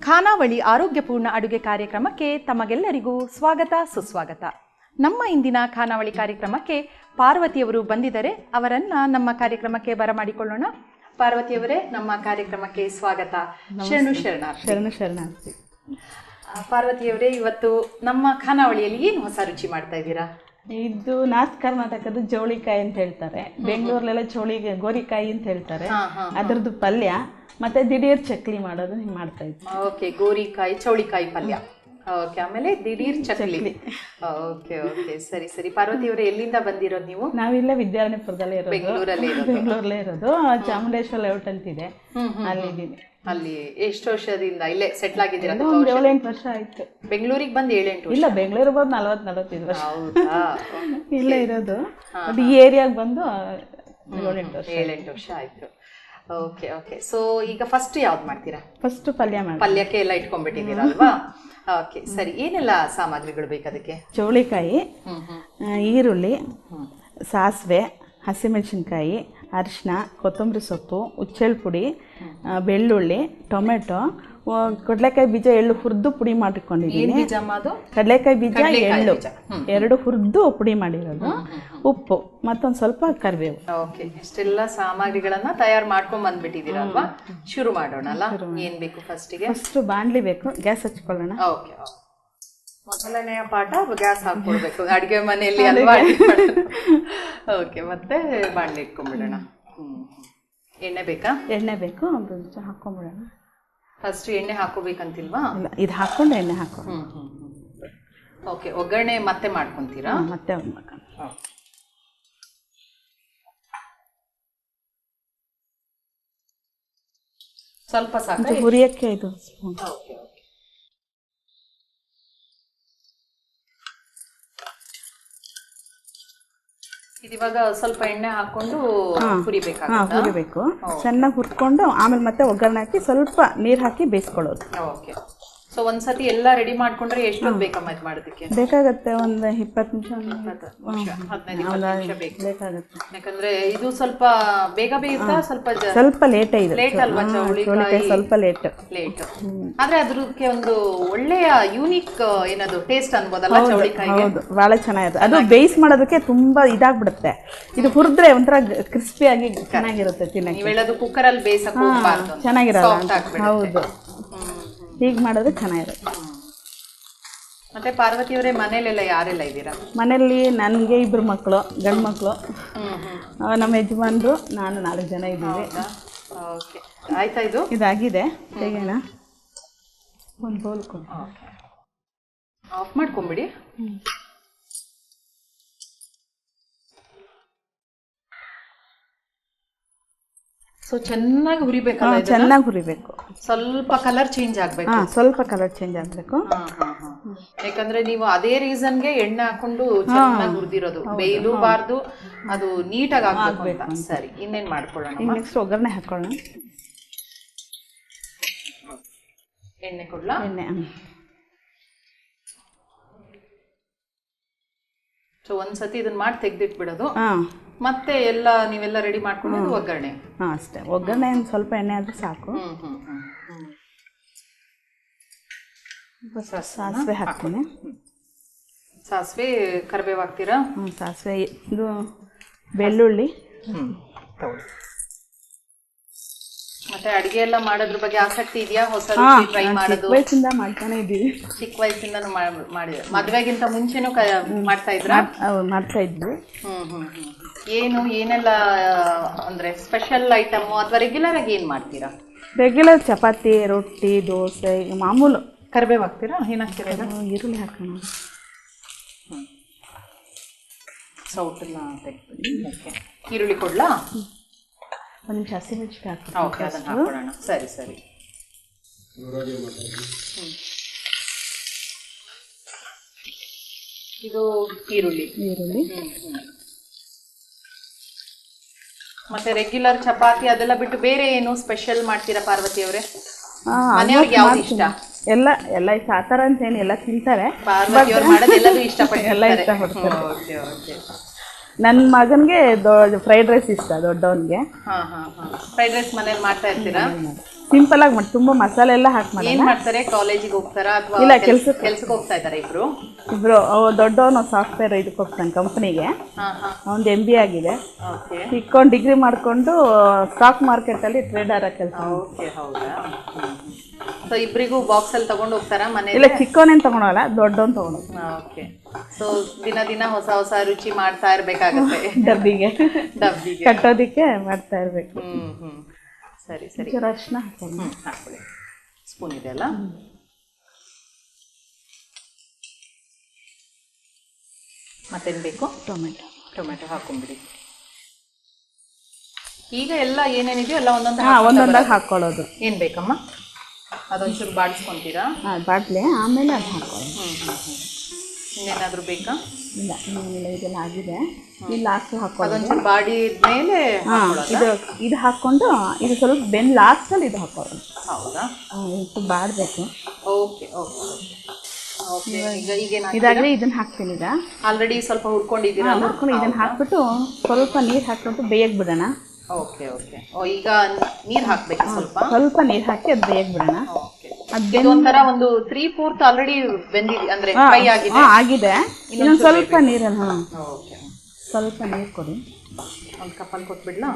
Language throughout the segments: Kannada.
ಖಾನಾವಳಿ ಆರೋಗ್ಯಪೂರ್ಣ ಅಡುಗೆ ಕಾರ್ಯಕ್ರಮಕ್ಕೆ ತಮಗೆಲ್ಲರಿಗೂ ಸ್ವಾಗತ ಸುಸ್ವಾಗತ. ನಮ್ಮ ಇಂದಿನ ಖಾನಾವಳಿ ಕಾರ್ಯಕ್ರಮಕ್ಕೆ ಪಾರ್ವತಿಯವರು ಬಂದಿದ್ದಾರೆ. ಅವರನ್ನ ನಮ್ಮ ಕಾರ್ಯಕ್ರಮಕ್ಕೆ ಬರಮಾಡಿಕೊಳ್ಳೋಣ. ಪಾರ್ವತಿಯವರೇ, ನಮ್ಮ ಕಾರ್ಯಕ್ರಮಕ್ಕೆ ಸ್ವಾಗತ. ಶರಣಾರ್ಥಿ. ಪಾರ್ವತಿಯವರೇ, ಇವತ್ತು ನಮ್ಮ ಖಾನಾವಳಿಯಲ್ಲಿ ಏನು ಹೊಸ ರುಚಿ ಮಾಡ್ತಾ ಇದ್ದೀರಾ? ಇದು ನಾರ್ತ್ ಕರ್ನಾಟಕದ ಜೋಳಿಕಾಯಿ ಅಂತ ಹೇಳ್ತಾರೆ, ಬೆಂಗಳೂರಲ್ಲೆಲ್ಲ ಗೋರಿಕಾಯಿ ಅಂತ ಹೇಳ್ತಾರೆ. ಅದರದ್ದು ಪಲ್ಯ ಮತ್ತೆ ದಿಢೀರ್ ಚಕ್ಲಿ ಮಾಡೋದು ಹಿಂಗೆ ಮಾಡ್ತಾ ಇದ್ವಿ. ಓಕೆ, ಗೋರಿಕಾಯಿ ಚೌಳಿಕಾಯಿ ಪಲ್ಯ. ಓಕೆ, ಆಮೇಲೆ ದಿಢೀರ್ ಚಕ್ಲಿ. ಓಕೆ ಓಕೆ, ಸರಿ ಸರಿ. ಪಾರ್ವತಿಯವರೇ, ಎಲ್ಲಿಂದ ಬಂದಿರೋದು ನೀವು? ನಾವಿಲ್ಲ ವಿದ್ಯಾರಣ್ಯಪುರದಲ್ಲೇ ಇರೋದು, ಬೆಂಗಳೂರಲ್ಲೇ ಇರೋದು. ಚಾಮುಂಡೇಶ್ವರ ಲೇಔಟ್ ಅಂತಿದೆ, ಅಲ್ಲಿದ್ದೀನಿ. ಅಲ್ಲಿ ಎಷ್ಟು ವರ್ಷದಿಂದ ಇಲ್ಲೇ ಸೆಟ್ಲ್ ಆಗಿದ್ದೀರಾ? 7-8 ವರ್ಷ ಆಯ್ತು. ಬೆಂಗಳೂರಿಗೆ ಬಂದು 7-8 ವರ್ಷ? ಇಲ್ಲ, ಬೆಂಗಳೂರು ಬಂದು 40-45 ವರ್ಷ. ಹೌದಾ? ಇಲ್ಲೇ ಇರೋದು. ಅದು ಈ ಏರಿಯಾಗೆ ಬಂದು 7-8 ವರ್ಷ ಆಯ್ತು. Okay okay. ಸೊ ಈಗ ಫಸ್ಟ್ ಯಾವ್ದು ಮಾಡ್ತೀರಾ? ಫಸ್ಟ್ ಪಲ್ಯಕ್ಕೆ ಎಲ್ಲ ಇಟ್ಕೊಂಡ್ಬಿಟ್ಟಿದ್ದೀರಾ ಅಲ್ವಾ? ಓಕೆ, ಸರಿ. ಏನೆಲ್ಲ ಸಾಮಗ್ರಿಗಳು ಬೇಕು ಅದಕ್ಕೆ? ಚೌಳಿಕಾಯಿ, ಈರುಳ್ಳಿ, ಸಾಸಿವೆ, ಹಸಿಮೆಣಸಿನ್ಕಾಯಿ, ಅರಿಶಿನ, ಕೊತ್ತಂಬರಿ ಸೊಪ್ಪು, ಹುಚ್ಚೆಳ್ಳು ಪುಡಿ, ಬೆಳ್ಳುಳ್ಳಿ, ಟೊಮೆಟೊ, ಕಡಲೆಕಾಯಿ ಬೀಜ, ಎಳ್ಳು ಹುರಿದು ಪುಡಿ ಮಾಡಿಕೊಂಡಿದ್ದೀನಿ. ಕಡಲೆಕಾಯಿ ಬೀಜ, ಎಳ್ಳು ಎರಡು ಹುರಿದು ಪುಡಿ ಮಾಡಿರೋದು, ಉಪ್ಪು, ಮತ್ತೊಂದು ಸ್ವಲ್ಪ ಕರಿಬೇವು. ಓಕೆ, ಇಷ್ಟೆಲ್ಲ ಸಾಮಗ್ರಿಗಳನ್ನ ತಯಾರು ಮಾಡ್ಕೊಂಡ್ ಬಂದ್ಬಿಟ್ಟಿದ್ದೀರಲ್ವಾ? ಶುರು ಮಾಡೋಣ ಅಲ್ಲ? ಏನ್ ಬೇಕು ಫಸ್ಟಿಗೆ? ಫಸ್ಟ್ ಬಾಣ್ಲಿ ಬೇಕು, ಗ್ಯಾಸ್ ಹಚ್ಕೊಳ್ಳೋಣ. ಓಕೆ, ಮೊದಲನೆಯ ಪಾಠ ಗ್ಯಾಸ್ ಹಾಕೊಳ್ಬೇಕು ಅಡಿಗೆ ಮನೆಯಲ್ಲಿ ಅಲ್ವಾ? ಓಕೆ, ಮತ್ತೆ ಬಾಣ್ಲಿ ಇಟ್ಕೊಂಡ್ಬಿಡೋಣ. ಎಣ್ಣೆ ಬೇಕಾ? ಎಣ್ಣೆ ಬೇಕು, ಒಂದು ಹಾಕೊಂಡ್ಬಿಡೋಣ. ಫಸ್ಟ್ ಎಣ್ಣೆ ಹಾಕೋಬೇಕಂತಿಲ್ವಾ? ಇಲ್ಲ, ಇದು ಹಾಕೊಂಡು ಎಣ್ಣೆ ಹಾಕೊಂಡು. ಓಕೆ, ಒಗ್ಗರಣೆ ಮತ್ತೆ ಮಾಡ್ಕೊಂತೀರಾ? ಮತ್ತೆ ಸ್ವಲ್ಪ ಸಾಕು ಹುರಿಯಕ್ಕೆ. ಇದು ಸ್ಪೂನ್. ಇವಾಗ ಸ್ವಲ್ಪ ಎಣ್ಣೆ ಹಾಕೊಂಡು ಹುರಿಬೇಕು. ಚೆನ್ನಾಗಿ ಹುರ್ಕೊಂಡು ಆಮೇಲೆ ಮತ್ತೆ ಒಗ್ಗರಣೆ ಹಾಕಿ ಸ್ವಲ್ಪ ನೀರು ಹಾಕಿ ಬೇಯಿಸ್ಕೊಳ್ಳೋದು. ಓಕೆ. ಸೊ ಒಂದ್ಸತಿ ಎಲ್ಲ ರೆಡಿ ಮಾಡ್ಕೊಂಡ್ರೆ ಎಷ್ಟೊತ್ತು ಬೇಕಮ್ಮ ಇದು ಮಾಡೋದಕ್ಕೆ? ಬೇಕಾಗತ್ತೆ ಒಂದು 20 ನಿಮಿಷ, 15-20 ನಿಮಿಷ ಬೇಕಾಗುತ್ತೆ. ಯಾಕಂದ್ರೆ ಇದು ಸ್ವಲ್ಪ ಬೇಗ ಬೇಯುತ್ತಾ? ಸ್ವಲ್ಪ ಲೇಟ್ ಅಲ್ವಾ ಚೌಳಿಕಾಯಿ? ಸ್ವಲ್ಪ ಲೇಟ್. ಆದ್ರೆ ಅದ್ರಕ್ಕೆ ಒಂದು ಒಳ್ಳೆಯ ಯೂನಿಕ್ ಏನದು ಟೇಸ್ಟ್ ಅನ್ಬೋದಲ್ಲ ಚೌಳಿಕಾಯಿ? ಹೌದು, ಬಹಳ ಚೆನ್ನಾಗಿರುತ್ತೆ. ಅದು ಬೇಯಿಸ್ ಮಾಡೋದಕ್ಕೆ ತುಂಬಾ ಇದಾಗ್ಬಿಡುತ್ತೆ. ಇದು ಹುರಿದ್ರೆ ಒಂಥರ ಕ್ರಿಸ್ಪಿಯಾಗಿ ಚೆನ್ನಾಗಿರುತ್ತೆ ತಿನ್ನಕ್ಕೆ. ನೀವು ಹೇಳೋದು ಕುಕ್ಕರ್ ಅಲ್ಲಿ ಬೇಯಿಸಕ್ ಹೋಗ್ಬಾರ್ದು, ಚೆನ್ನಾಗಿರಲ್ಲ. ಹೌದು, ಹೀಗೆ ಮಾಡಿದ್ರೆ ಚೆನ್ನಾಗಿರುತ್ತೆ. ಮತ್ತೆ ಪಾರ್ವತಿಯವರೇ, ಮನೇಲೆಲ್ಲ ಯಾರೆಲ್ಲ ಇದ್ದೀರಾ? ಮನೆಯಲ್ಲಿ ನನಗೆ 2 ಮಕ್ಕಳು, ಗಂಡು ಮಕ್ಕಳು, ನಮ್ಮ ಯಜಮಾನ್ರು, ನಾನು 4 ಜನ ಇದ್ದೀವಿ. ಓಕೆ, ಆಯ್ತಾ? ಇದಾಗಿದೆ, ತೆಗೆಯೋಣ. ಒಂದು ಬೌಲ್ ಕೊಡಿ. ಆಫ್ ಮಾಡ್ಕೊಂಬಿಡಿ. ಸೊ ಚೆನ್ನಾಗಿ ಹುರಿಬೇಕಲ್ಲ? ಚೆನ್ನಾಗಿ ಹುರಿಬೇಕು. ಸ್ವಲ್ಪ ಕಲರ್ ಚೇಂಜ್ ಆಗ್ಬೇಕು. ಸ್ವಲ್ಪ ಕಲರ್ ಚೇಂಜ್ ಆಗ್ಬೇಕು. ಯಾಕಂದ್ರೆ ನೀವು ಅದೇ ರೀಸನ್ಗೆ ಎಣ್ಣೆ ಹಾಕೊಂಡು ಚೆನ್ನಾಗಿ ಹುರಿದಿರೋದು, ಬೇಯಲೂಬಾರ್ದು, ಅದು ನೀಟಾಗಿ ಆಗ್ಬೇಕು. ಸರಿ, ಇನ್ನೇನ್ ಮಾಡ್ಕೊಳ್ಳೋಣ? ನೆಕ್ಸ್ಟ್ ಒಗ್ಗರಣೆ ಹಾಕೊಳ್ಳೋಣ. ಎಣ್ಣೆ ಕೊಡ್ಲಾ? ಎಣ್ಣೆ. ಸೊ ಒಂದ್ಸತಿ ಇದನ್ನ ಮಾಡಿ ತೆಗ್ದಿಟ್ಬಿಡೋದು, ಮತ್ತೆ ಎಲ್ಲ ನೀವೆಲ್ಲ ರೆಡಿ ಮಾಡ್ಕೊಂಡು ಒಗ್ಗರಣೆ. ಅಷ್ಟೇ, ಒಗ್ಗರಣೆ ಸ್ವಲ್ಪ ಎಣ್ಣೆ ಆದ್ರೆ ಸಾಕು. ಸಾಸಿವೆ ಹಾಕ್ತೀನಿ. ಸಾಸಿವೆ, ಕರಿಬೇವು ಹಾಕ್ತೀರಾ? ಸಾಸಿವೆ, ಇದು ಬೆಳ್ಳುಳ್ಳಿ. ಮತ್ತೆ ಅಡಿಗೆ ಎಲ್ಲ ಮಾಡೋದ್ರ ಬಗ್ಗೆ ಆಸಕ್ತಿ ಇದೆಯಾ? ಹೊಸ ಟ್ರೈ ಮಾಡೋದು? ವಯಸ್ಸಿಂದ ಮಾಡ್ತಾನೆ ಇದ್ದೀವಿ. ಚಿಕ್ಕ ವಯಸ್ಸಿಂದ ಮಾಡಿದ್ರೆ ಮದ್ವೆಗಿಂತ ಮುಂಚೆನೂ ಮಾಡ್ತಾ ಇದ್ರಾ? ಮಾಡ್ತಾ ಇದ್ವಿ. ಏನೆಲ್ಲ ಅಂದ್ರೆ ಸ್ಪೆಷಲ್ ಐಟಮ್ ಅಥವಾ ರೆಗ್ಯುಲರ್ ಆಗಿ ಏನ್ ಮಾಡ್ತೀರಾ? ರೆಗ್ಯುಲರ್ ಚಪಾತಿ, ರೊಟ್ಟಿ, ದೋಸೆ, ಮಾಮೂಲು. ಕರಿಬೇವು ಹಾಕ್ತೀರಾ? ಏನ್ ಹಾಕ್ತೀರಾ? ಈರುಳ್ಳಿ ಹಾಕೋಣ. ಸೌಟನ್ನ ತೆಗ್ದ್ಬಿಡಿ. ಈರುಳ್ಳಿ ಕೊಡ್ಲಾ? ಒಂದು ನಿಮಿಷ ಹಸಿಮೆಣಸಿನ್ಕಾಯಿ ಹಾಕಿ. ಓಕೆ, ಅದನ್ನ ಹಾಕೊಳ್ಳೋಣ. ಸರಿ ಸರಿ. ಇದು ಈರುಳ್ಳಿ. ಮತ್ತೆ ರೆಗ್ಯುಲರ್ ಚಪಾತಿ ಅದೆಲ್ಲ ಬಿಟ್ಟು ಬೇರೆ ಏನು ಸ್ಪೆಷಲ್ ಮಾಡ್ತೀರಾ ಪಾರ್ವತಿಯವರೇ? ಮನೆಯವ್ರಿಗೆ ಯಾವ್ದು ಇಷ್ಟ? ಎಲ್ಲ ಇಷ್ಟ. ಆ ಥರ ಅಂತ ಏನು ಎಲ್ಲ ತಿಂತಾರೆ. ಪಾರ್ವತಿಯವ್ರು ಮಾಡೋದೆಲ್ಲದೂ ಇಷ್ಟಪಡ್ತಾರೆ. ಎಲ್ಲ ಇಷ್ಟಪಡ್ತಾರೆ. ನನ್ನ ಮಗನಿಗೆ ಫ್ರೈಡ್ ರೈಸ್ ಇಷ್ಟ, ದೊಡ್ಡವನಿಗೆ. ಫ್ರೈಡ್ ರೈಸ್ ಮನೇಲಿ ಮಾಡ್ತಾ ಇರ್ತೀರಾ? ಸಿಂಪಲ್ ಆಗಿ ಮಾಡಿ, ತುಂಬಾ ಮಸಾಲೆ ಎಲ್ಲ ಹಾಕಿ ಮಾಡಿ. ಏನ್ ಮಾಡ್ತಾರೆ, ಕಾಲೇಜಿಗೆ ಹೋಗ್ತಾರಾ ಅಥವಾ ಇಲ್ಲ, ಕೆಲ್ಸಕ್ಕೆ ಹೋಗ್ತಾ ಇದಾರೆ ಇಬ್ರು? ಇಬ್ರು. ದೊಡ್ಡವನು ಸಾಫ್ಟ್ವೇರ್ ಇದಕ್ಕೆ ಹೋಗ್ತಾನೆ ಕಂಪ್ನಿಗೆ, ಅವ್ನು MBA ಆಗಿದೆ. ಚಿಕ್ಕವನು ಡಿಗ್ರಿ ಮಾಡ್ಕೊಂಡು ಸ್ಟಾಕ್ ಮಾರ್ಕೆಟ್ ಅಲ್ಲಿ ಟ್ರೇಡರ್ ಕೆಲಸ. ಹೌದಾ? ಸೊ ಇಬ್ರಿಗೂ ಬಾಕ್ಸ್ ಅಲ್ಲಿ ತಗೊಂಡು ಹೋಗ್ತಾರಾ ಮನೆ? ಇಲ್ಲ, ಚಿಕ್ಕವನೇನು ತಗೊಳಲ್ಲ, ದೊಡ್ಡವನ್ ತಗೊಂಡು. ಓಕೆ. ಸೊ ದಿನ ಹೊಸ ಹೊಸ ರುಚಿ ಮಾಡ್ತಾ ಇರ್ಬೇಕಾಗತ್ತೆ. ಡಬ್ಬಿಗೆ ಕಟ್ಟೋದಿಕ್ಕೆ ಮಾಡ್ತಾ ಇರ್ಬೇಕು. ಸರಿ ಸರಿ. ಅರಿಶಿನ ಹಾಕೊಳ್ಳಿ. ಸ್ಪೂನ್ ಇದೆ ಅಲ್ಲ? ಮತ್ತೇನು ಬೇಕು? ಟೊಮೆಟೊ ಹಾಕೊಂಡ್ಬಿಡಿ. ಈಗ ಎಲ್ಲ ಏನೇನಿದೆಯೋ ಎಲ್ಲ ಒಂದೊಂದಾಗಿ ಹಾಕೊಳ್ಳೋದು. ಏನು ಬೇಕಮ್ಮ? ಅದೊಂಚೂರು ಬಾಡಿಸ್ಕೊಂತೀರಾ? ಬಾಟ್ಲೆ ಆಮೇಲೆ ಅದು ಹಾಕೊಳ್ಳೋದು. ಇನ್ನೇನಾದರೂ ಬೇಕಾ? ಇಲ್ಲ, ಇದೆಲ್ಲ ಆಗಿದೆ. ಇಲ್ಲಿ ಲಾಸ್ಟ್ ಹಾಕೊಳ್ಳೋದು. ಅದೊಂಚೂರು ಬಾಡಿದ್ಮೇಲೆ ಇದು ಹಾಕ್ಕೊಂಡು ಇದು ಸ್ವಲ್ಪ ಬೆಂದು ಲಾಸ್ಟಲ್ಲಿ ಇದು ಹಾಕೊಳ್ಳೋದು. ಹೌದಾ? ಇದು ಬಾಡಬೇಕು. Okay okay okay. ಇದಾಗಲಿ ಇದನ್ನ ಹಾಕ್ತೀನಿ. ಈಗ ಆಲ್ರೆಡಿ ಸ್ವಲ್ಪ ಹುರ್ಕೊಂಡಿದ್ದೀರಾ? ಹುರ್ಕೊಂಡು ಇದನ್ನ ಹಾಕ್ಬಿಟ್ಟು ಸ್ವಲ್ಪ ನೀರು ಹಾಕ್ಬಿಟ್ಟು ಬೇಯಕ್ಕೆ ಬಿಡೋಣ. Okay okay. ಈಗ ನೀರು ಹಾಕ್ಬೇಕು, ಸ್ವಲ್ಪ ನೀರು ಹಾಕಿ ಅದು ಬೇಯಕ್ಕೆ ಬಿಡೋಣ. ಒಂಥರ ಒಂದು 3/4 ಆಲ್ರೆಡಿ ಬೆಂದಿದೆ, ಅಂದ್ರೆ ಫ್ರೈ ಆಗಿದೆ. ಆಗಿದೆ. ಇನ್ನೊಂದು ಸ್ವಲ್ಪ ನೀರನ್ನು, ಸ್ವಲ್ಪ ನೀರು ಕೊಡಿ. ಒಂದು ಕಪ್ಪಲ್ಲಿ ಕೊಟ್ಬಿಡ್ಲಾ?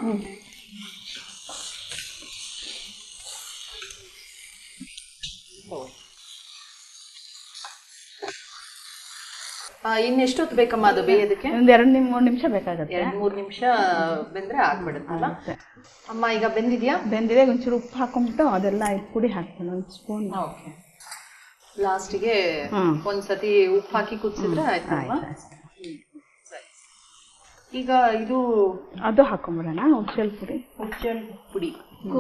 ಇನ್ನೆಷ್ಟು ಹೊತ್ತು ಬೇಕಮ್ಮ ಅದು ಬೇಯೋದಕ್ಕೆ? ಒಂದು 2-3 ನಿಮಿಷ ಬೇಕಾಗುತ್ತೆ. 2-3 ನಿಮಿಷ ಬೆಂದ್ರೆ ಆಗ್ಬಿಡುತ್ತಲ್ಲ ಅಮ್ಮ. ಈಗ ಬೆಂದಿದ್ಯಾ? ಬೆಂದಿದೆ. ಒಂಚೂರು ಉಪ್ಪು ಹಾಕೊಂಡ್ಬಿಟ್ಟು ಅದೆಲ್ಲ ಪುಡಿ ಹಾಕ್ತೀನಿ, ಒಂದು ಸ್ಪೂನ್. ಓಕೆ. ಲಾಸ್ಟಿಗೆ ಒಂದ್ಸತಿ ಉಪ್ಪು ಹಾಕಿ ಕುದಿಸಿದ್ರೆ ಆಯ್ತಲ್ವಾ? ಈಗ ಇದು ಅದು ಹಾಕೊಂಡ್ಬಿಡೋಣ, ಹುಚ್ಚೆಲ್ ಪುಡಿ.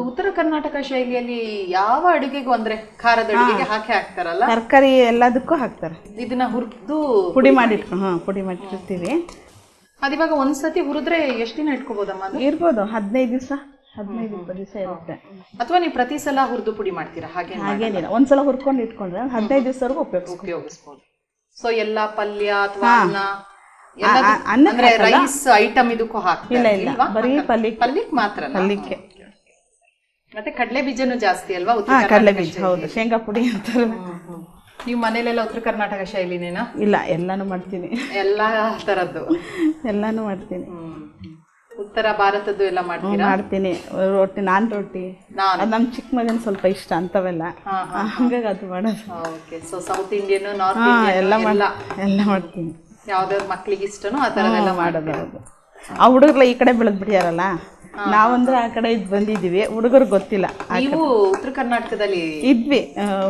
ಉತ್ತರ ಕರ್ನಾಟಕ ಶೈಲಿಯಲ್ಲಿ ಯಾವ ಅಡುಗೆಗೂ ಅಂದ್ರೆ ಖಾರದ ಅಡುಗೆಗೆ ಹಾಕ್ತಾರಲ್ಲ, ತರಕಾರಿ ಎಲ್ಲದಕ್ಕೂ ಹಾಕ್ತಾರೆ. ಇದನ್ನ ಹುರಿದು ಪುಡಿ ಮಾಡಿಟ್ಟಿರ್ತೀವಿ. ಅದಿವಾಗ ಒಂದ್ಸತಿ ಹುರಿದ್ರೆ ಎಷ್ಟು ದಿನ ಇಟ್ಕೋಬಹುದಮ್ಮ? ಇರ್ಬೋದು 15 ದಿವಸ, 15-20 ದಿವಸ ಇರುತ್ತೆ. ಅಥವಾ ನೀವು ಪ್ರತಿ ಸಲ ಹುರಿದು ಪುಡಿ ಮಾಡ್ತೀರಾ? ಹಾಗೇನಿಲ್ಲ, ಒಂದ್ಸಲ ಹುರ್ಕೊಂಡು ಇಟ್ಕೊಂಡ್ರೆ 15 ದಿವಸವರೆಗೂ ಉಪಯೋಗಿಸ್ಬೋದು. ಸೊ ಎಲ್ಲಾ ಪಲ್ಯ ಅಥವಾ ರೈಸ್ ಐಟಮ್ ಇದಕ್ಕೂ ಹಾಕ್ತಾರೆ? ಇಲ್ಲ, ಬರೀ ಪಲ್ಯಕ್ಕೆ ಮಾತ್ರ. ಪಲ್ಯಕ್ಕೆ. ಮತ್ತೆ ಕಡಲೆ ಬೀಜನೂ ಜಾಸ್ತಿ ಅಲ್ವಾ? ಕಡಲೆ ಬೀಜ, ಹೌದು. ಶೇಂಗಾ ಪುಡಿ ಅಂತಾರಲ್ಲ. ನೀವು ಮನೇಲೆಲ್ಲ ಉತ್ತರ ಕರ್ನಾಟಕ ಶೈಲಿನೇನಾ? ಇಲ್ಲ, ಎಲ್ಲಾನು ಮಾಡ್ತೀನಿ. ಎಲ್ಲಾ ತರದ್ದು ಎಲ್ಲಾನು ಮಾಡ್ತೀನಿ. ಉತ್ತರ ಭಾರತದ್ದು ಎಲ್ಲ ಮಾಡ್ತೀನಿ. ರೊಟ್ಟಿ, ನಾನ್ ರೊಟ್ಟಿ, ನಮ್ ಚಿಕ್ಕ ಮಗನ್ ಸ್ವಲ್ಪ ಇಷ್ಟ ಅಂತವೆಲ್ಲ, ಹಂಗಾಗಿ ಅದು ಮಾಡೋದು. So south Indian, north Indian ಎಲ್ಲ ಮಾಡ್ತೀನಿ. ಯಾವ್ದಾವ್ದು ಮಕ್ಳಿಗೆ ಇಷ್ಟನೋ ಆ ಥರದೆಲ್ಲ ಮಾಡೋದು. ಆ ಹುಡುಗರೆಲ್ಲ ಈ ಕಡೆ ಬೆಳೆದ್ ಬಿಟ್ಟಿದಾರಲ್ಲ, ನಾವಂದ್ರೆ ಆ ಕಡೆ ಬಂದಿದ್ದೀವಿ, ಹುಡುಗರಿಗೆ ಗೊತ್ತಿಲ್ಲ. ನೀವು ಉತ್ತರ ಕರ್ನಾಟಕದಲ್ಲಿ ಇದ್ವಿ,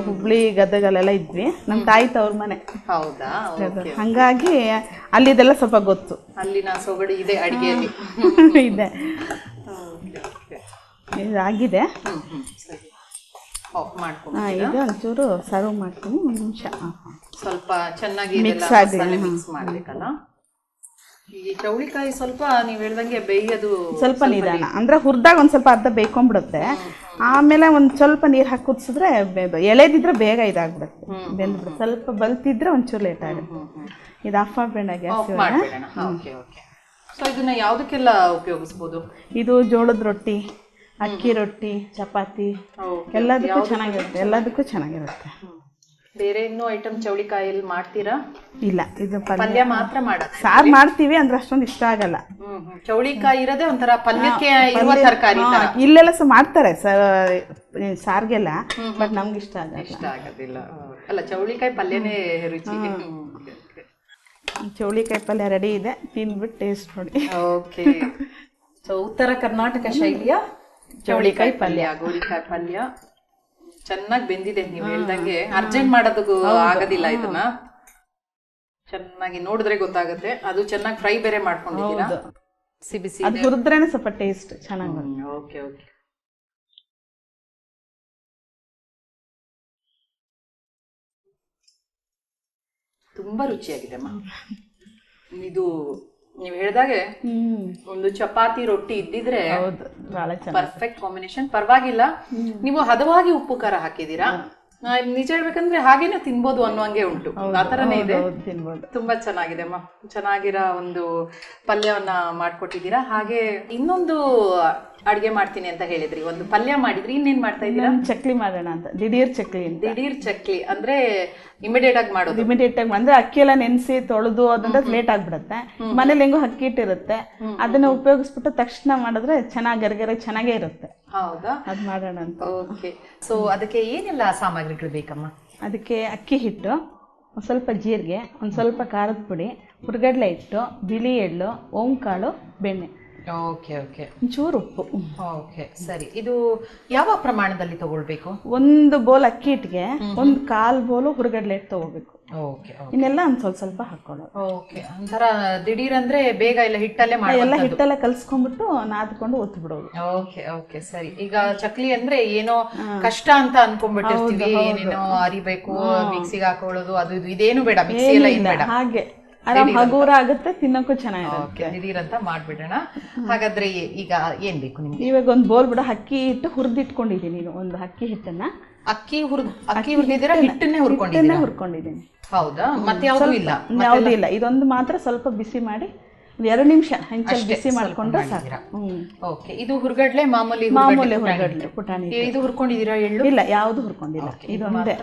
ಹುಬ್ಳಿ ಗದಗಲೆಲ್ಲ ಇದ್ವಿ. ನಮ್ಮ ತಾಯಿ ತವ್ರ ಮನೆ. ಹೌದಾ? ಹಂಗಾಗಿ ಅಲ್ಲಿದೆಲ್ಲ ಸ್ವಲ್ಪ ಗೊತ್ತು. ಅಲ್ಲಿನ ಸೊಗಡು ಇದೆ ಅಡಿಗೆಯಲ್ಲಿ. ಇದೆ. ಇದಾಗಿದೆ. ಇದು ಒಂಚೂರು ಸರ್ವ್ ಮಾಡ್ತೀನಿ, 1 ನಿಮಿಷ. ಸ್ವಲ್ಪ ಚೆನ್ನಾಗಿ ಮಿಕ್ಸ್ ಮಾಡ್ಬೇಕಲ್ಲ. ಈ ಚೌಳಿಕಾಯಿ ಸ್ವಲ್ಪ ನೀವು ಹೇಳ್ದಂಗೆ ಬೇಯೋದು ಸ್ವಲ್ಪ ನಿಧಾನ, ಅಂದ್ರೆ ಹುರಿದಾಗ ಒಂದ್ ಸ್ವಲ್ಪ ಅರ್ಧ ಬೇಯ್ಕೊಂಡ್ಬಿಡುತ್ತೆ. ಆಮೇಲೆ ಒಂದ್ ಸ್ವಲ್ಪ ನೀರ್ ಹಾಕಿ ಕುದಿಸಿದ್ರೆ ಎಳೆದಿದ್ರೆ ಬೇಗ ಇದಾಗ್ಬಿಡುತ್ತೆ, ಬೆಂದ್ಬಿಡುತ್ತೆ. ಸ್ವಲ್ಪ ಬಲ್ತಿದ್ರೆ ಒಂಚೂರು ಲೇಟ್ ಆಗುತ್ತೆ. ಇದು ಆಫ್ ಮಾಡ್ಬೇಡ ಗ್ಯಾಸ್. ಸೊ ಇದನ್ನ ಯಾವುದಕ್ಕೆಲ್ಲ ಉಪಯೋಗಿಸ್ಬೋದು? ಇದು ಜೋಳದ ರೊಟ್ಟಿ, ಅಕ್ಕಿ ರೊಟ್ಟಿ, ಚಪಾತಿ, ಎಲ್ಲದಕ್ಕೂ ಚೆನ್ನಾಗಿರುತ್ತೆ. ಬೇರೆ ಇನ್ನೂ ಐಟಮ್ ಚೌಳಿಕಾಯಲ್ಲಿ ಮಾಡ್ತೀರಾ? ಇಲ್ಲ, ಇದು ಪಲ್ಯ ಮಾತ್ರ ಮಾಡೋದು. ಸಾರು ಮಾಡ್ತೀವಿ, ಅಂದ್ರೆ ಅಷ್ಟೊಂದು ಇಷ್ಟ ಆಗಲ್ಲ. ಚೌಳಿಕಾಯಿ ಇರೋದೇ ಒಂಥರ ಪಲ್ಯಕ್ಕೆ ಇರುವ ತರಕಾರಿ. ಇಲ್ಲೆಲ್ಲ ಮಾಡ್ತಾರೆ ಸಾರ್ಗೆಲ್ಲ, ಬಟ್ ನಮ್ಗೆ ಇಷ್ಟ ಆಗೋದಿಲ್ಲ. ಅಲ್ಲ, ಚೌಳಿಕಾಯಿ ಪಲ್ಯನೇ ರುಚಿ. ಚೌಳಿಕಾಯಿ ಪಲ್ಯ ರೆಡಿ ಇದೆ, ತಿಂದ್ಬಿಟ್ಟು ಟೇಸ್ಟ್ ನೋಡಿ. ಓಕೆ. ಸೊ ಉತ್ತರ ಕರ್ನಾಟಕ ಶೈಲಿಯ ಚೌಳಿಕಾಯಿ ಪಲ್ಯ, ಗೋರಿಕಾಯಿ ಪಲ್ಯ ಚೆನ್ನಾಗಿ ಬೆಂದಿದೆ. ನೀವು ಹೇಳ್ದಂಗೆ ಅರ್ಜೆಂಟ್ ಮಾಡೋದಕ್ಕೂ ಆಗೋದಿಲ್ಲ. ಇದನ್ನ ಚೆನ್ನಾಗಿ ನೋಡಿದ್ರೆ ಗೊತ್ತಾಗುತ್ತೆ. ಅದು ಚೆನ್ನಾಗಿ ಫ್ರೈ ಬೇರೆ ಮಾಡ್ಕೊಂಡಿದ್ದೀರಾ, ಬಿಸಿ ಅದು ಹುರಿದ್ರೇನೆ ಸ್ವಲ್ಪ ಟೇಸ್ಟ್ ಚೆನ್ನಾಗಿ. Okay okay. ತುಂಬಾ ರುಚಿಯಾಗಿದೆ ಅಮ್ಮ ಇದು. ನೀವು ಹೇಳ್ದಾಗೆ ಒಂದು ಚಪಾತಿ ರೊಟ್ಟಿ ಇದ್ದಿದ್ರೆ ಪರ್ಫೆಕ್ಟ್ ಕಾಂಬಿನೇಷನ್. ಪರವಾಗಿಲ್ಲ, ನೀವು ಹದವಾಗಿ ಉಪ್ಪು ಖಾರ ಹಾಕಿದೀರಾ. ನಿಜ ಹೇಳ್ಬೇಕಂದ್ರೆ ಹಾಗೇನೆ ತಿನ್ಬೋದು ಅನ್ನೋಂಗೆ ಉಂಟು. ಆ ತರನೇ ಇದೆ, ತುಂಬಾ ಚೆನ್ನಾಗಿದೆ ಅಮ್ಮ. ಚೆನ್ನಾಗಿರೋ ಒಂದು ಪಲ್ಯವನ್ನ ಮಾಡ್ಕೊಟ್ಟಿದ್ದೀರಾ. ಹಾಗೆ ಇನ್ನೊಂದು ಅಡ್ಗೆ ಮಾಡ್ತೀನಿ ಅಂತ ಹೇಳಿದ್ರಿ, ಒಂದು ಪಲ್ಯ ಮಾಡಿದ್ರಿ, ಇನ್ನೇನ್ ಮಾಡ್ತಾ ಇದ್ದೀರಾ? ಚಕ್ಲಿ ಮಾಡೋಣ ಅಂತ, ದಿಢೀರ್ ಚಕ್ಲಿ ಅಂತ. ದಿಢೀರ್ ಚಕ್ಲಿ ಅಂದ್ರೆ ಇಮಿಡಿಯೇಟ್ ಆಗಿ ಮಾಡೋದು? ಇಮಿಡಿಯೇಟ್ ಆಗಿ ಅಂದ್ರೆ ಅಕ್ಕಿ ಎಲ್ಲ ನೆನೆಸಿ ತೊಳೆದು ಅದಂದ್ರೆ ಲೇಟ್ ಆಗ್ಬಿಡುತ್ತೆ. ಮನೇಲಿ ಹೆಂಗೋ ಅಕ್ಕಿ ಹಿಟ್ಟಿರುತ್ತೆ, ಅದನ್ನ ಉಪಯೋಗಿಸ್ಬಿಟ್ಟು ತಕ್ಷಣ ಮಾಡಿದ್ರೆ ಚೆನ್ನಾಗಿ ಗರಗರೆ ಚೆನ್ನಾಗೇ ಇರುತ್ತೆ. ಹೌದಾ? ಅದ್ ಮಾಡೋಣ ಅಂತ. ಓಕೆ. ಸೊ ಅದಕ್ಕೆ ಏನೆಲ್ಲ ಸಾಮಗ್ರಿಗಳು ಬೇಕಮ್ಮ? ಅದಕ್ಕೆ ಅಕ್ಕಿ ಹಿಟ್ಟು, ಒಂದು ಸ್ವಲ್ಪ ಜೀರಿಗೆ, ಒಂದು ಸ್ವಲ್ಪ ಖಾರದ ಪುಡಿ, ಹುರ್ಗಡ್ಲೆ ಹಿಟ್ಟು, ಬಿಳಿ ಎಳ್ಳು, ಓಂಕಾಳು, ಬೆಣ್ಣೆ, ಓಕೆ ಓಕೆ, ಒಂಚೂರು ಉಪ್ಪು. ಓಕೆ ಸರಿ. ಇದು ಯಾವ ಪ್ರಮಾಣದಲ್ಲಿ ತಗೊಳ್ಬೇಕು? ಒಂದು ಬೋಲ್ ಅಕ್ಕಿ ಹಿಟ್ಟಿಗೆ ಒಂದು 1/4 ಬೋಲು ಹುರ್ಗಡ್ಲೆ ಹಿಟ್ಟು ತಗೋಬೇಕು. ಓಕೆ. ಇನ್ನೆಲ್ಲ ಒಂದು ಸ್ವಲ್ಪ ಸ್ವಲ್ಪ ಹಾಕೊಳ್ಳೋದು. ಓಕೆ. ಒಂಥರ ದಿಢೀರ್ ಅಂದ್ರೆ ಬೇಗ ಇಲ್ಲ ಹಿಟ್ಟಲ್ಲೇ ಎಲ್ಲ ಹಿಟ್ಟೆಲ್ಲ ಕಲ್ಸ್ಕೊಂಡ್ಬಿಟ್ಟು ನಾದ್ಕೊಂಡು ಒತ್ತು ಬಿಡೋದು. ಓಕೆ ಓಕೆ ಸರಿ. ಈಗ ಚಕ್ಲಿ ಅಂದ್ರೆ ಏನೋ ಕಷ್ಟ ಅಂತ ಅನ್ಕೊಂಡ್ಬಿಟ್ಟಿರ್ತೀವಿ, ಏನೇನೋ ಅರಿಬೇಕು, ಮಿಕ್ಸಿಗೆ ಹಾಕೊಳ್ಳೋದು, ಅದು ಇದು ಇದೇನು ಬೇಡ, ಮಿಕ್ಸಿ ಎಲ್ಲ ಏನು ಬೇಡ, ಹಾಗೆ ಆರಾಮ್ ಹಗೂರ ಆಗುತ್ತೆ, ತಿನ್ನೋಕ್ಕೂ ಚೆನ್ನಾಗಿರುತ್ತೆ. ದಿಢೀರ್ ಅಂತ ಮಾಡ್ಬಿಡೋಣ. ಹಾಗಾದ್ರೆ ಈಗ ಏನ್ ಬೇಕು ನಿಮ್ಗೆ? ಇವಾಗ ಒಂದು ಬೋಲ್ ಬಿಡ ಅಕ್ಕಿ ಹಿಟ್ಟು ಹುರಿದಿಟ್ಕೊಂಡಿದ್ದೀನಿ. ಒಂದು ಅಕ್ಕಿ ಹಿಟ್ಟನ್ನ ಅಕ್ಕಿ ಹುರಿದಿದ್ದೀರಾ? ಹಿಟ್ಟನ್ನೇ ಹುರ್ಕೊಂಡಿದ್ದೀನಿ. ಹೌದಾ? ಮತ್ತೆ ಯಾವ್ದು ಇಲ್ಲ? ಯಾವ್ದು ಇಲ್ಲ, ಇದೊಂದು ಮಾತ್ರ ಸ್ವಲ್ಪ ಬಿಸಿ ಮಾಡಿ 2 ನಿಮಿಷ ಹಂಚಲ್ಲಿ ಬಿಸಿ ಮಾಡ್ಕೊಂಡ್ರೆ ಸಾಕು. ಓಕೆ. ಇದು ಹುರ್ಗಡ್ಲೆ ಮಾಮೂಲಿ ಹುರ್ಗಡ್ಲೆ ಪುಟಾಣಿ. ಇದು ಹುರ್ಕೊಂಡಿದ್ದೀರಾ ಎಳ್ಳು? ಇಲ್ಲ, ಯಾವ್ದು ಹುರ್ಕೊಂಡಿಲ್ಲ, ಇದೊಂದೇ.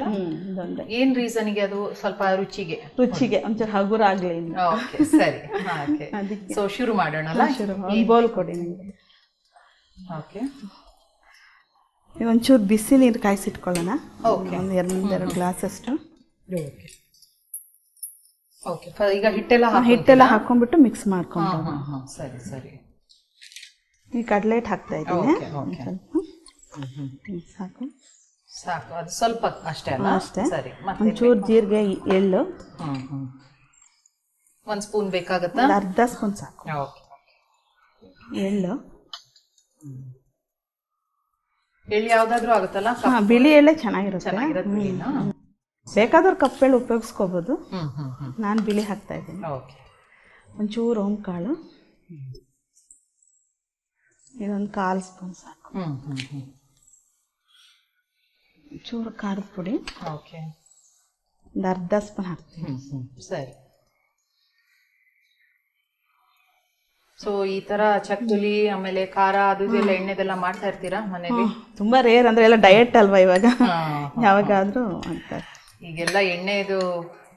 ಏನ್ ರೀಸನ್ಗೆ? ಅದು ಸ್ವಲ್ಪ ರುಚಿಗೆ ಒಂಚೂರು ಹಗುರ ಆಗ್ಲಿ. ಓಕೆ ಸರಿ. ಸೊ ಶುರು ಮಾಡೋಣ. ಒಂದು ಬೋಲ್ ಕೊಡಿ ನಿಮಗೆ. ಓಕೆ. ಒಂಚೂರು ಬಿಸಿ ನೀರು ಕಾಯಿಸಿಟ್ಕೊಳ್ಳೋಣ. ಒಂದು 2 ಗ್ಲಾಸ್ ಅಷ್ಟು. ಓಕೆ. ಈಗ ಹಿಟ್ಟೆಲ್ಲ ಹಾಕೊಂಡ್ಬಿಟ್ಟು ಮಿಕ್ಸ್ ಮಾಡ್ಕೊಂಡು. ಸರಿ ಸರಿ. ಈ ಕಡಲೆ ಹಿಟ್ಟು ಹಾಕ್ತಾ ಇದ್ದೀನಿ. ಸಾಕು ಸಾಕು, ಅದು ಸ್ವಲ್ಪ ಅಷ್ಟೇ ಅಲ್ಲ? ಅಷ್ಟೇ. ಸರಿ. ಒಂಚೂರು ಜೀರಿಗೆ, ಎಳ್ಳು 1 ಸ್ಪೂನ್ ಬೇಕಾಗತ್ತಾ? ಅರ್ಧ ಸ್ಪೂನ್ ಸಾಕು. ಎಳ್ಳು ಯಾವ್ದಾದ್ರು ಆಗುತ್ತಲ್ಲ? ಬಿಳಿ ಎಳ್ಳೆ ಚೆನ್ನಾಗಿರುತ್ತೆ. ಬೇಕಾದವ್ರು ಕಪ್ಪೆಳ್ಳು ಉಪಯೋಗಿಸ್ಕೋಬಹುದು. ನಾನು ಬಿಳಿ ಹಾಕ್ತಾ ಇದ್ದೀನಿ. ಒಂಚೂರು ಓಂಕಾಳು, ಇದೊಂದು 1/4 ಸ್ಪೂನ್ ಸಾಕು. ಚೂರು ಖಾರದ ಪುಡಿ, ಒಂದು ಅರ್ಧ ಸ್ಪೂನ್ ಹಾಕ್ತೀನಿ. ಸರಿ. ಸೊ ಈ ತರ ಚಕ್ಕುಲಿ ಆಮೇಲೆ ಖಾರ ಅದು ಇದೆಲ್ಲ ಎಣ್ಣೆದೆಲ್ಲ ಮಾಡ್ತಾ ಇರ್ತೀರಾ ಮನೇಲಿ? ತುಂಬಾ ರೇರ್, ಅಂದ್ರೆ ಎಲ್ಲ ಡಯಟ್ ಅಲ್ವಾ ಇವಾಗ, ಯಾವಾಗಾದ್ರೂ ಅಂತಾರೆ. ಈಗೆಲ್ಲ ಎಣ್ಣೆದು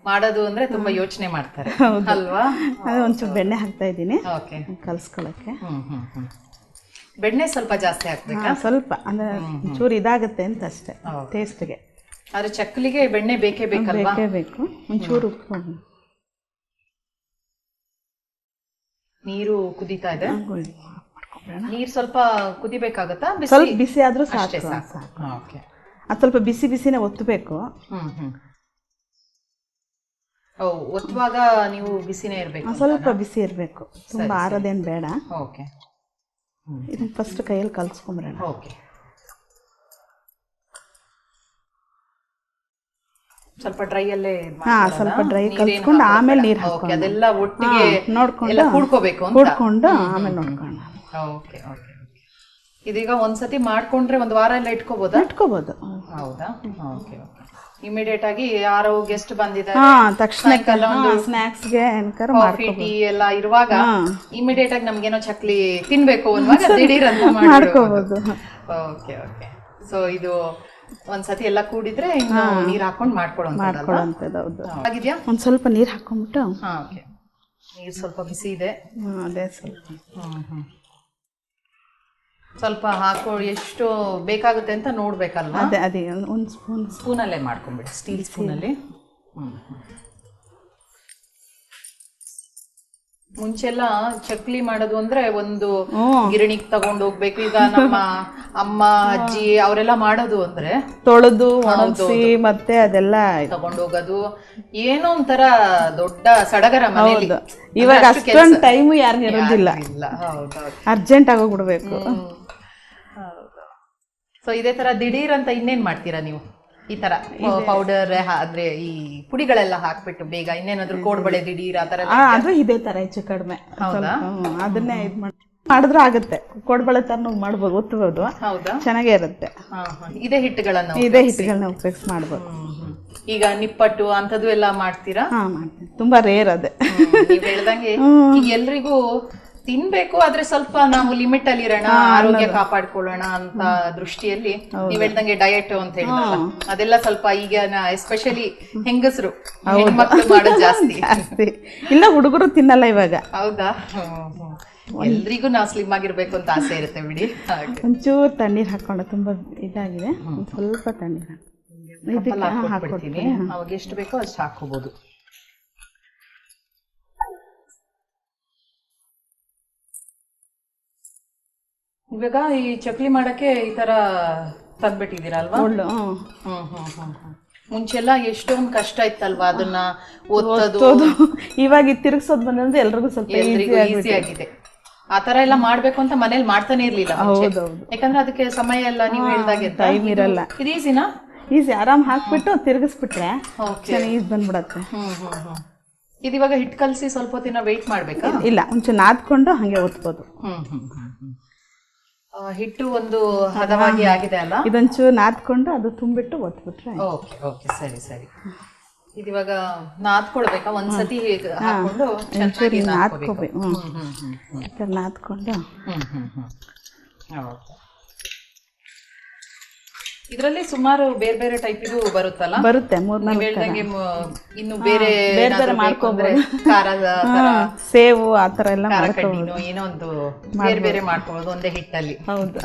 ಮಾಡೋದು ಅಂದ್ರೆ ತುಂಬಾ ಯೋಚನೆ ಮಾಡ್ತಾರೆ ಅಲ್ವಾ? ಅದೇ ಒಂಚೂರು ಬೆಣ್ಣೆ ಹಾಕ್ತಾ ಇದ್ದೀನಿ ಕಲ್ಸ್ಕೊಳಕ್ಕೆ. ಬೆಣ್ಣೆ ಸ್ವಲ್ಪ ಜಾಸ್ತಿ ಹಾಕ್ಬೇಕಾ? ಸ್ವಲ್ಪ, ಅಂದ್ರೆ ಒಂಚೂರು ಇದಾಗುತ್ತೆ ಅಂತ ಅಷ್ಟೇ ಟೇಸ್ಟ್ಗೆ. ಆದ್ರೆ ಚಕ್ಕಲಿಗೆ ಬೆಣ್ಣೆ ಬೇಕೇ ಬೇಕಲ್ವಾ? ಬೇಕೇ ಬೇಕು. ಒಂಚೂರು ಉಪ್ಪು. ನೀರು ಕುದೀತಾ ಇದೆ. ನೀರು ಸ್ವಲ್ಪ ಕುದಿಬೇಕಾಗತ್ತಾ? ಸ್ವಲ್ಪ ಬಿಸಿ ಆದ್ರೂ ಸಾಕು. ಅದು ಸ್ವಲ್ಪ ಬಿಸಿ ಬಿಸಿನೇ ಒತ್ತಬೇಕು. ಒತ್ತುವಾಗ ನೀವು ಬಿಸಿನೇ ಇರಬೇಕು? ಸ್ವಲ್ಪ ಬಿಸಿ ಇರಬೇಕು, ತುಂಬಾ ಆರದೇನು ಬೇಡ. ಇದನ್ನ ಫಸ್ಟ್ ಕೈಯಲ್ಲಿ ಕಲ್ಸ್ಕೊಂಬರೋಣ. ಸ್ವಲ್ಪ ಡ್ರೈ ಅಲ್ಲೇ? ಸ್ವಲ್ಪ ಡ್ರೈ ಕಲ್ಸ್ಕೊಂಡು ಆಮೇಲೆ ನೀರು ಹಾಕಿ ಅದೆಲ್ಲ ಒಟ್ಟಿಗೆ ನೋಡ್ಕೊಂಡು ಕೂಡ್ಕೊಂಡು ಆಮೇಲೆ ನೋಡ್ಕೊಂಡು. Okay okay. ಇದೀಗ ಒಂದ್ಸತಿ ಮಾಡ್ಕೊಂಡ್ರೆ ಒಂದು ವಾರ ಎಲ್ಲ ಇಟ್ಕೋಬಹುದಾ? ಇಟ್ಕೋಬಹುದು. ಹೌದಾ? Okay okay. ಇಮಿಡಿಯೇಟ್ ಆಗಿ ಯಾರೋ ಗೆಸ್ಟ್ ಬಂದಿದ್ದಾರೆ, ತಕ್ಷಣ ಸ್ನಾಕ್ಸ್ಗೆ ಕಾಫಿ ಟೀ ಎಲ್ಲ ಇರುವಾಗ ಇಮಿಡಿಯೇಟ್ ಆಗಿ ನಮ್ಗೇನೋ ಚಕ್ಲಿ ತಿನ್ಬೇಕು ಅನ್ನುವಾಗ ದಿಢೀರ್ ಅಂತ ಮಾಡ್ಕೋಬಹುದು. Okay okay. ಸೊ ಇದು ಒಂದ್ಸತಿ ಎಲ್ಲ ಕೂಡಿದ್ರೆ ಇನ್ನು ನೀರ್ ಹಾಕೊಂಡ್ ಮಾಡ್ಕೊಳ್ಳೋಂಥದ್ದು ಆಗಿದ್ಯಾ? ಒಂದ್ ಸ್ವಲ್ಪ ನೀರ್ ಹಾಕೊಂಡ್ಬಿಟ್ಟು. ಓಕೆ. ನೀರ್ ಸ್ವಲ್ಪ ಬಿಸಿ ಇದೆ. ಅದೇ ಸ್ವಲ್ಪ ಸ್ವಲ್ಪ ಹಾಕೋ, ಎಷ್ಟು ಬೇಕಾಗುತ್ತೆ ಅಂತ ನೋಡ್ಬೇಕಲ್ವಾ? ಅದೇ ಒಂದು ಸ್ಪೂನಲ್ಲೇ ಮಾಡ್ಕೊಂಡ್ಬಿಡಿ, ಸ್ಟೀಲ್ ಸ್ಪೂನಲ್ಲಿ. ಮುಂಚೆಲ್ಲ ಚಕ್ಲಿ ಮಾಡೋದು ಅಂದ್ರೆ ಒಂದು ಗಿರಣಿಗೆ ತಗೊಂಡು ಹೋಗ್ಬೇಕು. ಈಗ ನಮ್ಮ ಅಮ್ಮ ಅಜ್ಜಿ ಅವರೆಲ್ಲ ಮಾಡೋದು ಅಂದ್ರೆ ತೊಳೆದು ಒಣಗಿಸಿ ಮತ್ತೆ ಅದೆಲ್ಲ ತಗೊಂಡು ಹೋಗೋದು ಏನೋ ಒಂಥರ ದೊಡ್ಡ ಸಡಗರ ಮನೆಯಲ್ಲಿ. ಇವಾಗ ಅಷ್ಟೊಂದು ಟೈಮು ಯಾರಿಗೂ ಇರೋದಿಲ್ಲ, ಅರ್ಜೆಂಟ್ ಆಗೋಗ್ಬಿಡ್ಬೇಕು. ಸೊ ಇದೇ ತರ ದಿಢೀರ್ ಅಂತ ಇನ್ನೇನ್ ಮಾಡ್ತೀರಾ ನೀವು? ಈ ತರ ಪೌಡರ್ ಆದ್ರೆ ಈ ಪುಡಿಗಳೆಲ್ಲ ಹಾಕ್ಬಿಟ್ಟು ಬೇಗ ಇನ್ನೇನಾದ್ರೂ ಕೋಡ್ಬಳೆ ದಿಢೀರ್ ಆತರ? ಅದು ಇದೇ ತರ ಹೆಚ್ಚು ಕಡಿಮೆ. ಅದನ್ನೇ ಇದು ಮಾಡಿದ್ರೆ ಆಗುತ್ತೆ. ಕೋಡ್ಬಳೆ ತರ ಮಾಡ್ಬೋದು, ಒತ್ತಬಹುದು. ಹೌದಾ? ಚೆನ್ನಾಗೇ ಇರುತ್ತೆ. ಇದೇ ಹಿಟ್ಟುಗಳನ್ನ ಉಪಯೋಗಿಸಿ ಮಾಡ್ಬೋದು. ಈಗ ನಿಪ್ಪಟ್ಟು ಅಂತದ್ದು ಎಲ್ಲ ಮಾಡ್ತೀರಾ? ಮಾಡ್ತೀನಿ. ತುಂಬಾ ರೇರ್ ಅದೇ. ನೀವ್ ಹೇಳ್ದಂಗೆ ಈಗ ಎಲ್ರಿಗೂ ತಿನ್ಬೇಕು, ಆದ್ರೆ ಸ್ವಲ್ಪ ನಾವು ಲಿಮಿಟ್ ಅಲ್ಲಿ ಇರೋಣ, ಆರೋಗ್ಯ ಕಾಪಾಡ್ಕೊಳ್ಳೋಣ ಅಂತ ದೃಷ್ಟಿಯಲ್ಲಿ ನೀವ್ ಹೇಳ್ದಂಗೆ ಡಯಟ್ ಅಂತ ಹೇಳಿದ್ರಲ್ಲ, ಅದೆಲ್ಲ ಸ್ವಲ್ಪ ಈಗ ಎಸ್ಪೆಷಲಿ ಹೆಂಗಸರು ಹೆಣ್ಮಕ್ಳು ಮಾಡೋದು ಜಾಸ್ತಿ. ಇಲ್ಲ ಹುಡುಗರು ತಿನ್ನಲ್ಲ ಇವಾಗ. ಹೌದಾ? ಎಲ್ರಿಗೂ ನಾವು ಸ್ಲಿಮ್ ಆಗಿರ್ಬೇಕು ಅಂತ ಆಸೆ ಇರುತ್ತೆ ಬಿಡಿ. ಒಂಚೂರು ತಣ್ಣೀರ್ ಹಾಕೊಂಡು, ತುಂಬಾ ಇದಾಗಿದೆ, ಸ್ವಲ್ಪ ತಣ್ಣೀರ್ ಹಾಕೊಡ್ತೀನಿ. ಅವಾಗ ಎಷ್ಟು ಬೇಕೋ ಅಷ್ಟು ಹಾಕೋಬಹುದು. ಇವಾಗ ಈ ಚಕ್ಲಿ ಮಾಡಕ್ಕೆ ಈ ತರ ತಂದ್ಬಿಟ್ಟಿದ್ದೀರಲ್ವಾ? ಮುಂಚೆಲ್ಲ ಎಷ್ಟೊಂದು ಕಷ್ಟ ಇತ್ತಲ್ವಾ ಅದನ್ನ ಒತ್ತೋದು. ಇವಾಗ ತಿರುಗಿಸೋದು ಬಂದ್ರೆ ಎಲ್ರಿಗೂ ಸ್ವಲ್ಪ ಈಸಿ ಆಗಿದೆ. ಆ ತರ ಎಲ್ಲ ಮಾಡ್ಬೇಕು ಅಂತ ಮನೇಲಿ ಮಾಡ್ತಾನೆ ಇರ್ಲಿಲ್ಲ, ಯಾಕಂದ್ರೆ ಅದಕ್ಕೆ ಸಮಯ ಎಲ್ಲ ನೀವು ಹೇಳ್ದಾಗೆ ಟೈಮ್ ಇರಲ್ಲ. ಇದು ಈಸಿನಾ? ಈಸಿ, ಆರಾಮ್ ಹಾಕ್ಬಿಟ್ಟು ತಿರುಗಿಸ್ಬಿಟ್ರೆ ಈಸಿ ಬಂದ್ಬಿಡತ್ತೆ. ಇದು ಇವಾಗ ಹಿಟ್ಟು ಕಲಸಿ ಸ್ವಲ್ಪ ಹೊತ್ತಿನ ವೆಯ್ಟ್ ಮಾಡ್ಬೇಕಾ? ಇಲ್ಲ, ಒಂಚೂರು ನಾದ್ಕೊಂಡು ಹಂಗೆ ಒತ್ಬೋದು. ಹಿಟ್ಟು ಒಂದು ಹದವಾಗಿ ಆಗಿದೆ ಅಲ್ಲ, ಇದೊಂಚೂರು ನಾದ್ಕೊಂಡು ಅದು ತುಂಬಿಟ್ಟು ಒತ್ಬಿಟ್ರೆ. ಓಕೆ ಓಕೆ, ಸರಿ ಸರಿ. ಇದಿವಾಗ ನಾದ್ಕೊಳ್ಬೇಕಾ? ಒಂದ್ಸತಿ ಹಾಕೊಂಡು ಚೆನ್ನಾಗಿ ನಾದ್ಕೋಬೇಕು. ನಾದ್ಕೊಂಡು ಇದರಲ್ಲಿ ಸುಮಾರು ಬೇರೆ ಬೇರೆ ಟೈಪ್ ಇದು ಬರುತ್ತಲ್ಲ? ಬರುತ್ತೆ, ಇನ್ನು ಬೇರೆ ಬೇರೆ ಮಾಡ್ಕೊಂಡ್ರೆ ಖಾರದ ಸೇವು ಆತರ ಎಲ್ಲ ಕಡ್ಡಿನೋ ಏನೋ ಒಂದು ಬೇರೆ ಬೇರೆ ಮಾಡ್ಕೊಳ್ಳೋದು ಒಂದೇ ಹಿಟ್ಟಲ್ಲಿ. ಹೌದು.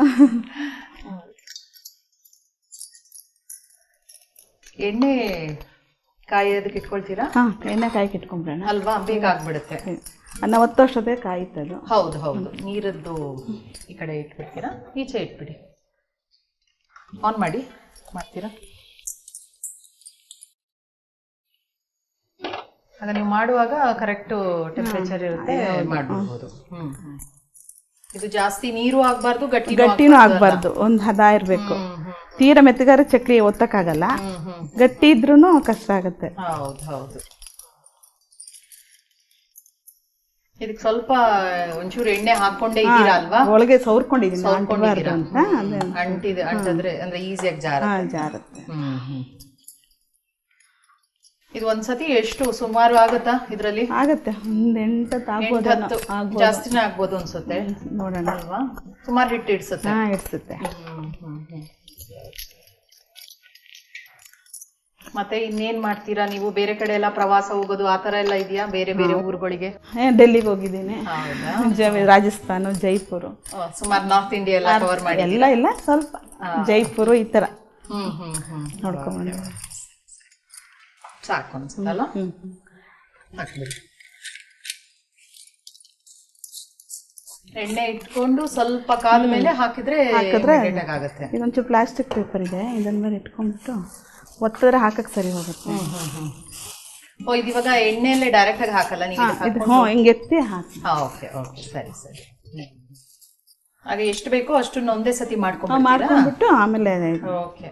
ಎಣ್ಣೆ ಕಾಯೋದಕ್ಕೆ ಇಟ್ಕೊಳ್ತೀರಾ? ಎಣ್ಣೆ ಕಾಯಿಗೆ ಇಟ್ಕೊಂಡ್ಬಿಡೋಣ ಅಲ್ವಾ, ಬೇಗ ಆಗ್ಬಿಡುತ್ತೆ. ಅನ್ನ ಒತ್ತೋಷ್ಟೊತ್ತೆ ಕಾಯುತ್ತದು. ಹೌದು ಹೌದು. ನೀರದ್ದು ಈ ಕಡೆ ಇಟ್ಬಿಡ್ತೀರಾ? ಈಚೆ ಇಟ್ಬಿಡಿ. ಆನ್ ಮಾಡ್ತೀರಾ? ಆಗ ನೀವು ಮಾಡುವಾಗ ಕರೆಕ್ಟ್ ಟೆಂಪರೇಚರ್ ಇರುತ್ತೆ, ಮಾಡ್ಬಿಡ್ಬೋದು. ಇದು ಜಾಸ್ತಿ ನೀರು ಆಗ್ಬಾರ್ದು, ಗಟ್ಟಿನೂ ಆಗ್ಬಾರ್ದು, ಒಂದ್ ಹದ ಇರ್ಬೇಕು. ತೀರಾ ಮೆತ್ತಗಾರ ಚಕ್ಲಿ ಒತ್ತಕ್ಕಾಗಲ್ಲ, ಗಟ್ಟಿ ಇದ್ರೂನು ಕಷ್ಟ ಆಗತ್ತೆ. ಹೌದು ಹೌದು. ಇದಕ್ಕೆ ಸ್ವಲ್ಪ ಒಂಚೂರು ಎಣ್ಣೆ ಹಾಕೊಂಡೇ ಇದ್ದೀರಾ ಅಲ್ವಾ? ಒಳಗೆ ಸೌರ್ಕೊಂಡಿದ್ದೀನಿ ಅಂಟಿದ್ರೆ ಅಂದ್ರೆ ಈಸಿಯಾಗಿ ಜಾರತ್ತೆ. ಇದು ಒಂದ್ಸತಿ ಎಷ್ಟು ಸುಮಾರು ಆಗತ್ತಾ? ಇದ್ರಲ್ಲಿ ಆಗತ್ತೆ, ಒಂದ್ 8 ಜಾಸ್ತಿನೇ ಆಗ್ಬೋದು ಅನ್ಸುತ್ತೆ. ನೋಡೋಣ ಅಲ್ವಾ? ಸುಮಾರು ಹಿಟ್ಟು ಇಡ್ಸುತ್ತೆ. ಮತ್ತೆ ಇನ್ನೇನ್ ಮಾಡ್ತೀರಾ ನೀವು? ಬೇರೆ ಕಡೆ ಎಲ್ಲ ಪ್ರವಾಸ ಹೋಗೋದು ಆತರ ಎಲ್ಲ ಇದೆಯಾ? ಬೇರೆ ಬೇರೆ ಊರುಗಳಿಗೆ? ಡೆಲ್ಲಿಗೆ ಹೋಗಿದ್ದೀನಿ, ರಾಜಸ್ಥಾನ, ಜೈಪುರ, ಸುಮಾರು ನಾರ್ತ್ ಇಂಡಿಯಾ ಎಲ್ಲ ಕವರ್ ಮಾಡಿ. ಎಲ್ಲ ಇಲ್ಲ, ಸ್ವಲ್ಪ ಜೈಪುರ ಈ ತರ ನೋಡ್ಕೊಂಡ್ಬಂದ. ಸಾಕು ಅನ್ಸುತ್ತಲ್ಲ? ಎಣ್ಣೆ ಇಟ್ಕೊಂಡು ಸ್ವಲ್ಪ ಕಾದ ಮೇಲೆ ಹಾಕಿದ್ರೆ ಆಗುತ್ತೆ. ಇದೊಂಚೂರು ಪ್ಲಾಸ್ಟಿಕ್ ಪೇಪರ್ ಇದೆ, ಇದನ್ನ ಮೇಲೆ ಇಟ್ಕೊಂಡ್ಬಿಟ್ಟು ಒತ್ತಿದ್ರೆ ಹಾಕಕ್ ಸರಿ ಹೋಗುತ್ತೆ. ಓ, ಇದು ಇವಾಗ ಎಣ್ಣೆಯಲ್ಲೇ ಡೈರೆಕ್ಟ್ ಆಗಿ ಹಾಕಲ್ಲ ನೀವು? ಹಿಂಗೆ ಎತ್ತಿ ಹಾಕಿ. ಓಕೆ ಓಕೆ, ಸರಿ ಸರಿ. ಆಗ ಎಷ್ಟು ಬೇಕೋ ಅಷ್ಟನ್ನ ಒಂದೇ ಸತಿ ಮಾಡ್ಕೊಂಡ್ಬಿಟ್ಟು ಆಮೇಲೆ ಓಕೆ.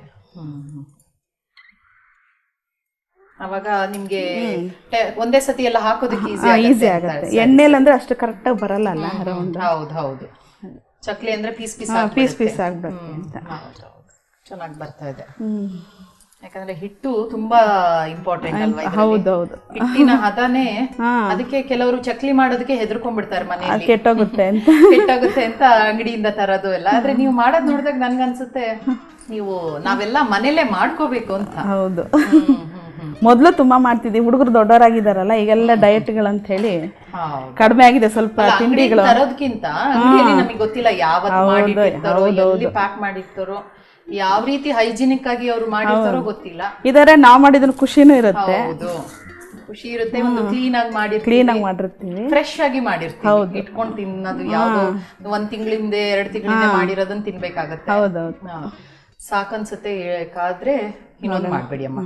ಅವಾಗ ನಿಮ್ಗೆ ಒಂದೇ ಸತಿ ಎಲ್ಲ ಹಾಕೋದಕ್ಕೆ ಈಸಿ ಆಗುತ್ತೆ. ಎಣ್ಣೆಲಿ ಅಂದ್ರೆ ಅಷ್ಟು ಕರೆಕ್ಟ್ ಆಗಿ ಬರಲ್ಲ ಅಲ್ಲ ರೌಂಡ್. ಹೌದು ಹೌದು. ಚಕ್ಲಿ ಅಂದ್ರೆ ಪೀಸ್ ಪೀಸ್ ಆಗ್ಬಿಡುತ್ತೆ ಅಂತ. ಚೆನ್ನಾಗಿ ಬರ್ತಾ ಇದೆ. ಯಾಕಂದ್ರೆ ಹಿಟ್ಟು ತುಂಬಾ ಇಂಪಾರ್ಟೆಂಟ್ ಅಲ್ವಾ? ಹೌದೌದು, ಹಿಟ್ಟಿನ ಹದನೇ. ಅದಕ್ಕೆ ಕೆಲವರು ಚಕ್ಲಿ ಮಾಡೋದಕ್ಕೆ ಹೆದರ್ಕೊಂಡ್ಬಿಡ್ತಾರೆ ಮನೆಯಲ್ಲಿ, ಕೆಟ್ಟೋಗುತ್ತೆ ಅಂತ ಅಂಗಡಿಯಿಂದ ತರೋದು ಎಲ್ಲ. ಆದ್ರೆ ನೀವು ಮಾಡೋದ್ ನೋಡಿದಾಗ ನನ್ಗನ್ಸುತ್ತೆ ನಾವೆಲ್ಲ ಮನೇಲೆ ಮಾಡ್ಕೋಬೇಕು ಅಂತ. ಹೌದು, ಮೊದ್ಲು ತುಂಬಾ ಮಾಡ್ತಿದ್ವಿ. ಹುಡುಗರು ದೊಡ್ಡವರಾಗಿದ್ದಾರಲ್ಲ, ಈಗೆಲ್ಲ ಡಯಟ್ಗಳಂತ ಹೇಳಿ ಕಡಿಮೆ ಆಗಿದೆ ಸ್ವಲ್ಪ ತಿಂಡಿಗಳು. ತರೋದಕ್ಕಿಂತ ಅಂಗಡಿಯಲ್ಲಿ ನಮಗೆ ಗೊತ್ತಿಲ್ಲ ಯಾವತ್ತು ಮಾಡಿರ್ತಾರೋ, ಎಲ್ಲಿ ಪ್ಯಾಕ್ ಮಾಡಿರ್ತಾರೋ, ಯಾವ ರೀತಿ ಹೈಜಿನಿಕ್ ಆಗಿ ಅವ್ರು ಮಾಡಿರ್ತಾರೋ ಗೊತ್ತಿಲ್ಲ. ಇದರ ನಾವ್ ಮಾಡಿದ್ರ ಖುಷಿನೂ ಇರುತ್ತೆ. ಹೌದು, ಖುಷಿ ಇರುತ್ತೆ. ಒಂದು ಕ್ಲೀನ್ ಆಗಿ ಮಾಡಿರ್ತೀವಿ, ಫ್ರೆಶ್ ಆಗಿ ಮಾಡಿರ್ತೀವಿ. ಇಟ್ಕೊಂಡು ತಿನ್ನೋದು ಯಾವ್ದು 1 ತಿಂಗಳಿಂದ 2 ತಿಂಗಳಿಂದ ಮಾಡಿರೋದನ್ನ ತಿನ್ಬೇಕಾಗತ್ತೆ. ಹೌದೌದು, ಸಾಕನ್ಸುತ್ತೆ. ಕಾದ್ರೆ ಇನ್ನೊಂದು ಮಾಡ್ಬೇಡಿ ಅಮ್ಮ.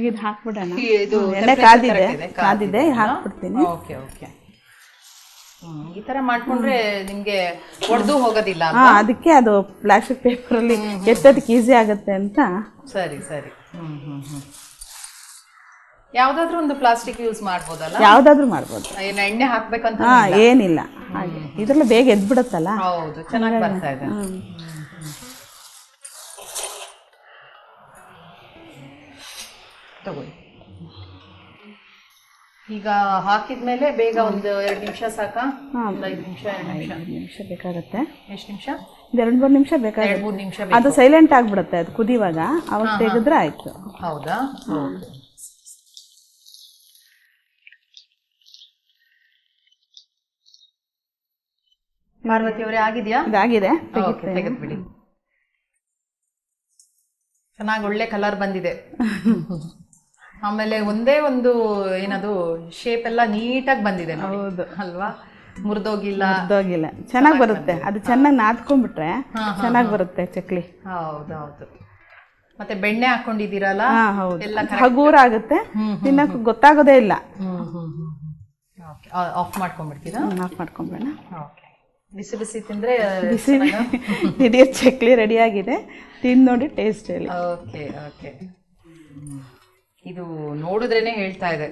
ಇದು ಹಾಕ್ಬಿಡೋಣ. ಇದು ಎಣ್ಣೆ ಕಾದಿದೆ, ಹಾಕ್ಬಿಡ್ತೀನಿ. Okay okay. ಈ ತರ ಮಾಡ್ಕೊಂಡ್ರೆ ನಿಮ್ಗೆ ಒಡೆದು ಹೋಗೋದಿಲ್ಲ. ಅದಕ್ಕೆ ಅದು ಪ್ಲಾಸ್ಟಿಕ್ ಪೇಪರ್ ಅಲ್ಲಿ ಎತ್ತೋದಕ್ಕೆ ಈಸಿ ಆಗುತ್ತೆ ಅಂತ. ಸರಿ ಸರಿ. ಯಾವ್ದಾದ್ರು ಒಂದು ಪ್ಲಾಸ್ಟಿಕ್ ಯೂಸ್ ಮಾಡ್ಬೋದಲ್ಲ? ಯಾವ್ದಾದ್ರು ಮಾಡ್ಬೋದು, ಎಣ್ಣೆ ಹಾಕ್ಬೇಕಂತ ಏನಿಲ್ಲ. ಹಾಗೆ ಇದ್ರಲ್ಲಿ ಬೇಗ ಎದ್ಬಿಡುತ್ತಲ್ಲ. ಹೌದು, ಚೆನ್ನಾಗಿ ಬರ್ತಾ ಇದೆ. ತಗೊಳ್ಳಿ. ಈಗ ಹಾಕಿದ್ಮೇಲೆ ಬೇಗ ಒಂದು 2 ನಿಮಿಷ ಸಾಕಾ? ಒಂದು 5 ನಿಮಿಷ 2 ನಿಮಿಷ ಬೇಕಾಗುತ್ತೆ. ಎಷ್ಟು ನಿಮಿಷ? 2-3 ನಿಮಿಷ ಬೇಕಾಗುತ್ತೆ. 2-3 ನಿಮಿಷ ಅದು ಸೈಲೆಂಟ್ ಆಗ್ಬಿಡುತ್ತೆ, ಅದು ಕುದಿವಾಗ ಅವಾಗ ತೆಗೆದ್ರೆ ಆಯ್ತು. ಹೌದಾ? ಪಾರ್ವತಿ ಅವರೇ ಆಗಿದೆಯಾ? ಇದಾಗಿದೆ, ತೆಗೆದ್ಬಿಡಿ. ಚೆನ್ನಾಗಿ ಒಳ್ಳೆ ಕಲರ್ ಬಂದಿದೆ. ಆಮೇಲೆ ಒಂದೇ ಒಂದು ಏನದು ಶೇಪ್ ಎಲ್ಲ ನೀಟಾಗಿ ಬಂದಿದೆ. ಹೌದು ಅಲ್ವಾ? ಮುರಿದೋಗಿಲ್ಲ. ಚೆನ್ನಾಗಿ ಬರುತ್ತೆ. ಅದು ಚೆನ್ನಾಗಿ ನಾದ್ಕೊಂಡ್ಬಿಟ್ರೆ ಚೆನ್ನಾಗಿ ಬರುತ್ತೆ ಚಕ್ಲಿ. ಹೌದೌದು. ಮತ್ತೆ ಬೆಣ್ಣೆ ಹಾಕೊಂಡಿದ್ದೀರಲ್ಲ, ಎಲ್ಲ ಹಗೂರ ಆಗುತ್ತೆ, ತಿನ್ನಕ್ಕೆ ಗೊತ್ತಾಗೋದೇ ಇಲ್ಲ. ಆಫ್ ಮಾಡ್ಕೊಂಡ್ಬಿಡ್ತೀರಾ? ಆಫ್ ಮಾಡ್ಕೊಂಬೇಡ. ಬಿಸಿ ಬಿಸಿ ತಿಂದ್ರೆ ಬಿಸಿ ಇಡೀ ಚಕ್ಲಿ ರೆಡಿ ಆಗಿದೆ. ತಿಂದು ನೋಡಿ ಟೇಸ್ಟ್ ಹೇಳಿ. Okay okay. ಇದು ನೋಡಿದ್ರೇನೆ ಹೇಳ್ತಾ ಇದೆ,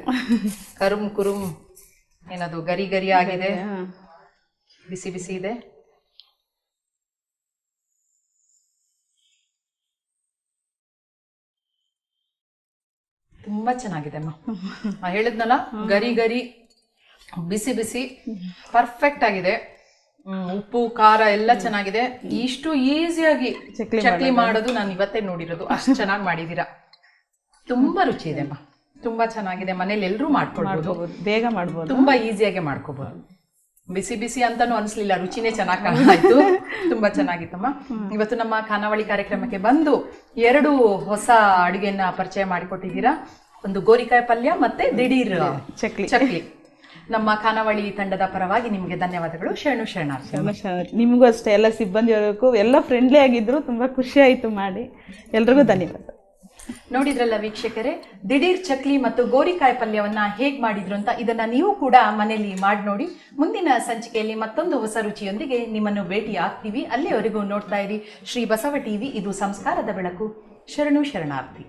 ಕರುಮ್ ಕುರುಮ್ ಏನದು ಗರಿ ಗರಿ ಆಗಿದೆ, ಬಿಸಿ ಬಿಸಿ ಇದೆ. ತುಂಬಾ ಚೆನ್ನಾಗಿದೆ ಅಮ್ಮ. ಹೇಳಿದ್ನಲ್ಲ, ಗರಿ ಗರಿ ಬಿಸಿ ಬಿಸಿ ಪರ್ಫೆಕ್ಟ್ ಆಗಿದೆ. ಉಪ್ಪು ಖಾರ ಎಲ್ಲ ಚೆನ್ನಾಗಿದೆ. ಇಷ್ಟು ಈಸಿಯಾಗಿ ಚಕ್ಲಿ ಮಾಡೋದು ನಾನು ಇವತ್ತೇ ನೋಡಿರೋದು. ಅಷ್ಟು ಚೆನ್ನಾಗಿ ಮಾಡಿದೀರಾ. ತುಂಬಾ ರುಚಿ ಇದೆ ಅಮ್ಮ, ತುಂಬಾ ಚೆನ್ನಾಗಿದೆ. ಮನೇಲಿ ಎಲ್ಲರೂ ಮಾಡ್ಕೊಳ್ಬಹುದು, ಬೇಗ ಮಾಡ್ಬೋದು, ತುಂಬಾ ಈಸಿಯಾಗಿ ಮಾಡ್ಕೋಬಹುದು. ಬಿಸಿ ಬಿಸಿ ಅಂತಾನು ಅನ್ಸ್ಲಿಲ್ಲ, ರುಚಿನೇ ಚೆನ್ನಾಗಿ ಕಾಣಾಯ್ತು. ತುಂಬಾ ಚೆನ್ನಾಗಿತ್ತಮ್ಮ. ಇವತ್ತು ನಮ್ಮ ಖಾನಾವಳಿ ಕಾರ್ಯಕ್ರಮಕ್ಕೆ ಬಂದು 2 ಹೊಸ ಅಡುಗೆಯನ್ನ ಪರಿಚಯ ಮಾಡಿಕೊಟ್ಟಿದ್ದೀರಾ. ಒಂದು ಗೋರಿಕಾಯಿ ಪಲ್ಯ ಮತ್ತೆ ದಿಢೀರ್ ಚಕ್ಲಿ. ನಮ್ಮ ಖಾನಾವಳಿ ತಂಡದ ಪರವಾಗಿ ನಿಮಗೆ ಧನ್ಯವಾದಗಳು. ಶರಣಾರ್ಥಿ. ನಿಮಗೂ ಅಷ್ಟೇ, ಎಲ್ಲ ಸಿಬ್ಬಂದಿಯವರಿಗೂ ಎಲ್ಲ ಫ್ರೆಂಡ್ಲಿ ಆಗಿದ್ರು, ತುಂಬಾ ಖುಷಿ ಆಯ್ತು ಮಾಡಿ. ಎಲ್ರಿಗೂ ಧನ್ಯವಾದ. ನೋಡಿದ್ರಲ್ಲ ವೀಕ್ಷಕರೇ, ದಿಢೀರ್ ಚಕ್ಲಿ ಮತ್ತು ಗೋರಿಕಾಯಿ ಪಲ್ಯವನ್ನ ಹೇಗ್ ಮಾಡಿದ್ರು ಅಂತ. ಇದನ್ನ ನೀವು ಕೂಡ ಮನೆಯಲ್ಲಿ ಮಾಡಿ ನೋಡಿ. ಮುಂದಿನ ಸಂಚಿಕೆಯಲ್ಲಿ ಮತ್ತೊಂದು ಹೊಸ ರುಚಿಯೊಂದಿಗೆ ನಿಮ್ಮನ್ನು ಭೇಟಿ ಆಗ್ತೀವಿ. ಅಲ್ಲಿಯವರೆಗೂ ನೋಡ್ತಾ ಇರಿ ಶ್ರೀ ಬಸವ ಟಿವಿ. ಇದು ಸಂಸ್ಕಾರದ ಬೆಳಕು. ಶರಣಾರ್ಥಿ.